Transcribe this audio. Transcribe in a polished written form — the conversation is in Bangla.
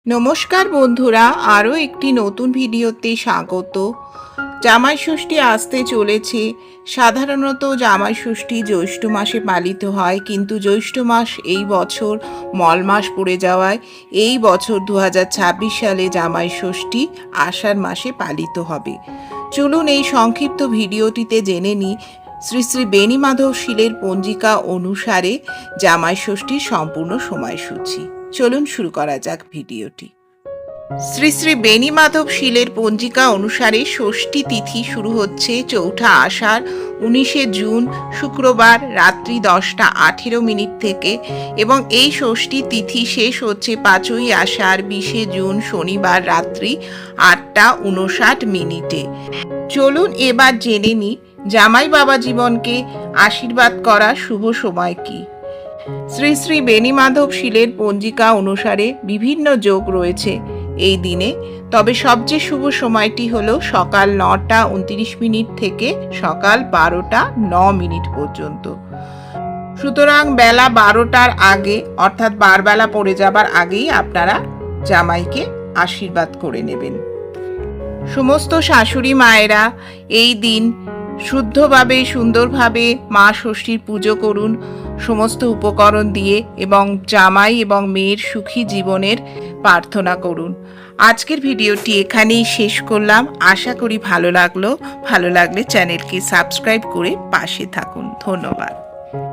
নমস্কার বন্ধুরা, আরও একটি নতুন ভিডিওতে স্বাগত। জামাই ষষ্ঠী আসতে চলেছে। সাধারণত জামাই ষষ্ঠী জ্যৈষ্ঠ মাসে পালিত হয়, কিন্তু জ্যৈষ্ঠ মাস এই বছর মল মাস পড়ে যাওয়ায় এই বছর 2026 সালে জামাই ষষ্ঠী আষাঢ় মাসে পালিত হবে। চলুন এই সংক্ষিপ্ত ভিডিওটিতে জেনে নিই শ্রী শ্রী বেণীমাধব শীলের পঞ্জিকা অনুসারে জামাই ষষ্ঠীর সম্পূর্ণ সময়সূচি। চলুন শুরু করা যাক ভিডিওটি। শ্রী শ্রী বেণীমাধব শীলের পঞ্জিকা অনুসারে ষষ্ঠী তিথি শুরু হচ্ছে 4 আষাঢ় 19 জুন শুক্রবার রাত্রি 10:18 থেকে এবং এই ষষ্ঠী তিথি শেষ হচ্ছে 5 আষাঢ় 20 জুন শনিবার রাত্রি 8:59। চলুন এবার জেনে নিই জামাই বাবা জীবনকে আশীর্বাদ করার শুভ সময় কি। শ্রী শ্রী বেণীমাধব শীলের পঞ্জিকা অনুসারে বিভিন্ন যোগ রয়েছে এই দিনে, তবে সবচেয়ে শুভ সময়টি হলো সকাল 9:29 থেকে সকাল 12:09 পর্যন্ত। সুতরাং বেলা 12টার আগে অর্থাৎ বারবেলা পড়ে যাবার আগেই আপনারা জামাইকে আশীর্বাদ করে নেবেন। সমস্ত শাশুড়ি মায়েরা এই দিন শুদ্ধভাবে সুন্দরভাবে মা ষষ্ঠীর পুজো করুন সমস্ত উপকরণ দিয়ে এবং জামাই এবং মেয়ের সুখী জীবনের প্রার্থনা করুন। আজকের ভিডিওটি এখানেই শেষ করলাম। আশা করি ভালো লাগলে চ্যানেলকে সাবস্ক্রাইব করে পাশে থাকুন। ধন্যবাদ।